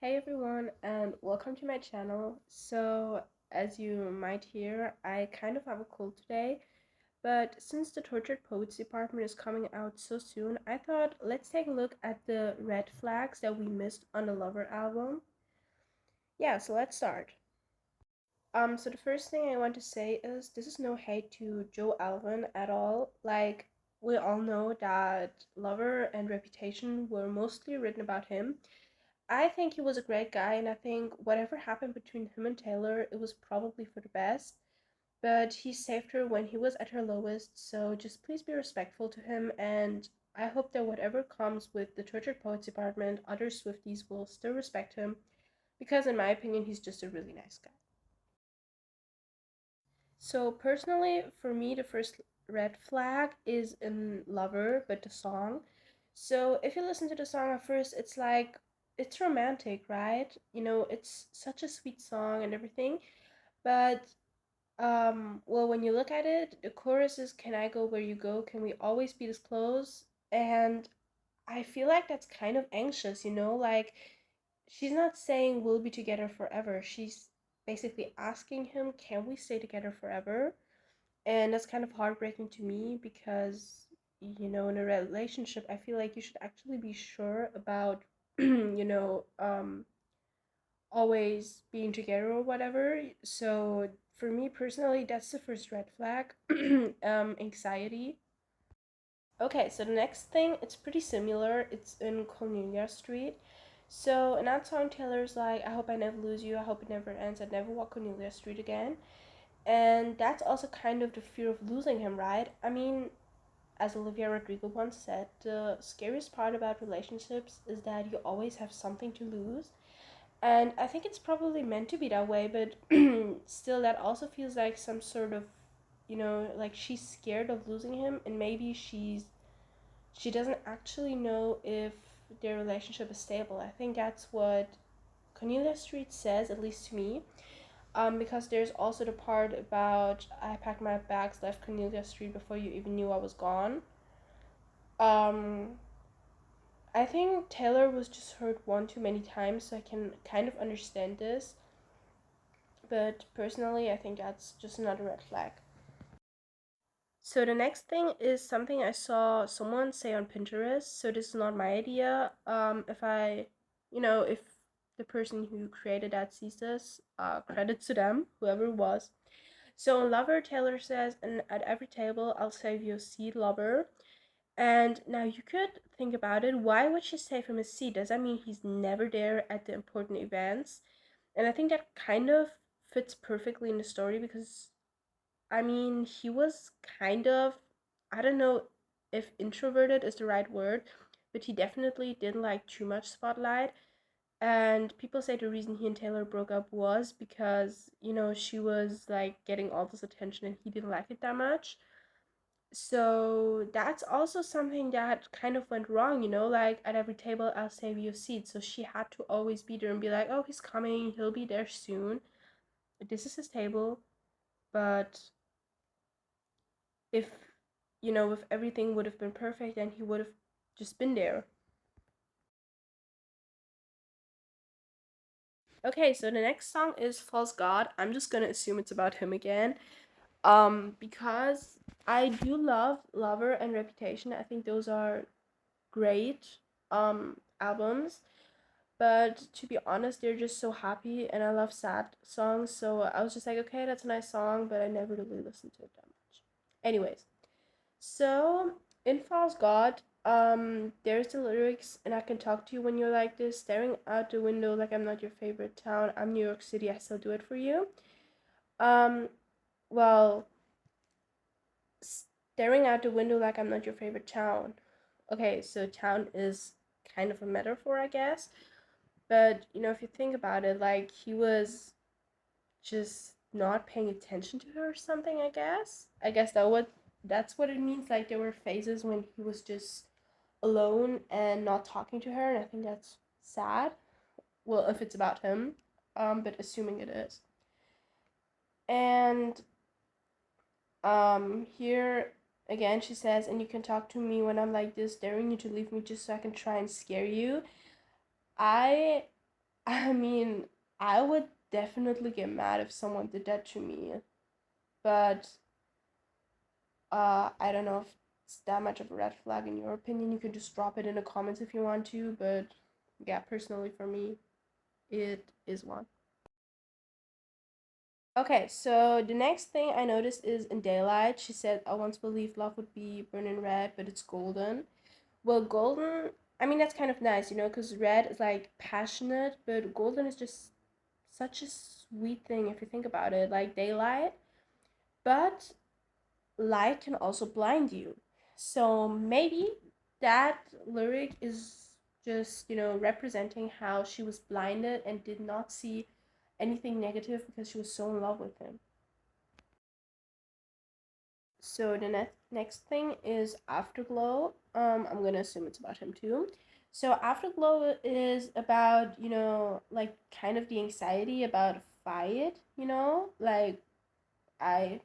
Hey everyone, and welcome to my channel. As you might hear, I kind of have a cold today, but since the Tortured Poets Department is coming out so soon, I thought let's take a look at the red flags that we missed on the Lover album. Yeah, so let's start. So the first thing I want to say is this is no hate to Joe Alvin at all. Like, we all know that Lover and Reputation were mostly written about him. I think he was a great guy, and I think whatever happened between him and Taylor, it was probably for the best. But he saved her when he was at her lowest, so just please be respectful to him, and I hope that whatever comes with the Tortured Poets Department, other Swifties will still respect him, because in my opinion, he's just a really nice guy. So personally, for me, the first red flag is in Lover, but the song. So if you listen to the song at first, it's like it's romantic, right? It's such a sweet song and everything. But well, when you look at it, the chorus is "Can I go where you go? Can we always be this close?" And I feel like that's kind of anxious, like she's not saying we'll be together forever. She's basically asking him, "Can we stay together forever?" And that's kind of heartbreaking to me because, in a relationship, I feel like you should actually be sure about, always being together or whatever. So for me personally, that's the first red flag. Anxiety. Okay, so the next thing, it's pretty similar. It's in Cornelia Street. So in that song, Taylor's like, "I hope I never lose you. I hope it never ends. I'd never walk Cornelia Street again." And that's also kind of the fear of losing him, right? I mean, as Olivia Rodrigo once said, the scariest part about relationships is that you always have something to lose. And I think it's probably meant to be that way, but still, that also feels like some sort of, like she's scared of losing him, and maybe she doesn't actually know if their relationship is stable. I think that's what Cornelia Street says, at least to me. Because there's also the part about "I packed my bags, left Cornelia Street before you even knew I was gone." Um, I think Taylor was just hurt one too many times, so I can kind of understand this. But personally, I think that's just another red flag. So the next thing is something I saw someone say on Pinterest. So this is not my idea. If the person who created that sees this, credit to them, whoever it was. So in Lover, Taylor says, "And at every table, I'll save you a seat, lover." And now you could think about it. Why would she save him a seat? Does that mean he's never there at the important events? And I think that kind of fits perfectly in the story because, I mean, he was kind of, I don't know if introverted is the right word, but he definitely didn't like too much spotlight. And people say the reason he and Taylor broke up was because, she was like getting all this attention and he didn't like it that much. So that's also something that kind of went wrong, like at every table, "I'll save you a seat." So she had to always be there and be like, "Oh, he's coming, he'll be there soon. This is his table." But if, if everything would have been perfect, then he would have just been there. Okay, so the next song is "False God." I'm just gonna assume it's about him again. Because I do love Lover and Reputation. I think those are great albums. But to be honest, they're just so happy, and I love sad songs. So I was just like, okay, that's a nice song, but I never really listened to it that much. Anyways, so in False God, there's the lyrics, "And I can talk to you when you're like this, staring out the window like I'm not your favorite town. I'm New York City, I still do it for you." Um, well, staring out the window like I'm not your favorite town. Okay, so town is kind of a metaphor, I guess. But, if you think about it, like he was just not paying attention to her or something, I guess. I guess that's what it means. Like there were phases when he was just alone and not talking to her, and I think that's sad. Well, if it's about him, but assuming it is. And here again she says, "And you can talk to me when I'm like this, daring you to leave me just so I can try and scare you." I I mean, I would definitely get mad if someone did that to me, but I don't know if it's that much of a red flag in your opinion. You can just drop it in the comments if you want to, but yeah, personally for me, it is one. Okay, so the next thing I noticed is in Daylight, she said, I once believed love would be burning red, but it's golden. Well, golden, I mean, that's kind of nice, because red is like passionate, but golden is just such a sweet thing if you think about it, like daylight. But light can also blind you. So maybe that lyric is just, representing how she was blinded and did not see anything negative because she was so in love with him. So the next thing is Afterglow. I'm gonna assume it's about him too. So Afterglow is about, like kind of the anxiety about a fight, like I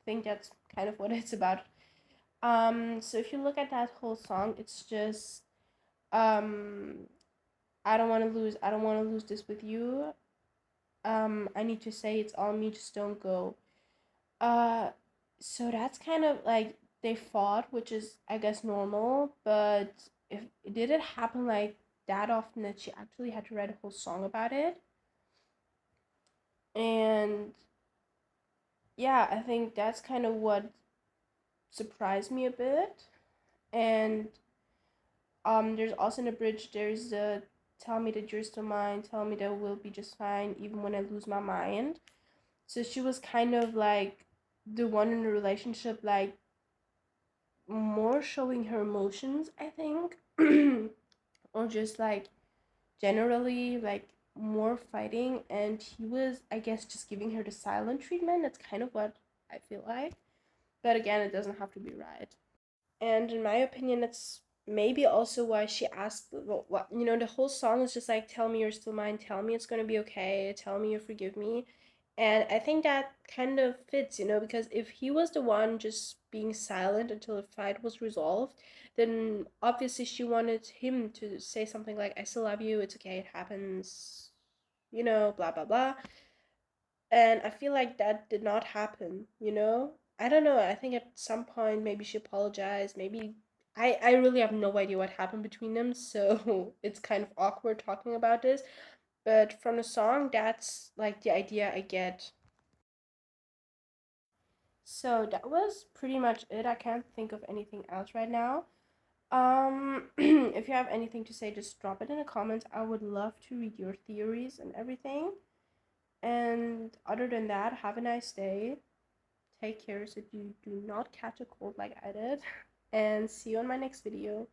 think that's kind of what it's about. So if you look at that whole song, it's just um I don't wanna lose this with you. I need to say it's all me, just don't go. Uh, so that's kind of like they fought, which is I guess normal, but if did it happen like that often that she actually had to write a whole song about it? And yeah, I think that's kind of what surprised me a bit. And there's also in the bridge there's the tell me that you're still mine, tell me that we'll be just fine even when I lose my mind. So she was kind of like the one in the relationship like more showing her emotions, I think, or just like generally like more fighting, and he was, I guess, just giving her the silent treatment. That's kind of what I feel like. But again, it doesn't have to be right. And in my opinion, that's maybe also why she asked what the whole song is just like, tell me you're still mine, tell me it's going to be okay, tell me you forgive me. And I think that kind of fits, because if he was the one just being silent until the fight was resolved, then obviously she wanted him to say something like, I still love you, it's okay, it happens, blah blah blah. And I feel like that did not happen. I don't know. I think at some point maybe she apologized. Maybe I really have no idea what happened between them, so it's kind of awkward talking about this. But from the song, that's like the idea I get. So that was pretty much it. I can't think of anything else right now. If you have anything to say, just drop it in the comments. I would love to read your theories and everything. And other than that, have a nice day. Take care so you do not catch a cold like I did. And see you on my next video.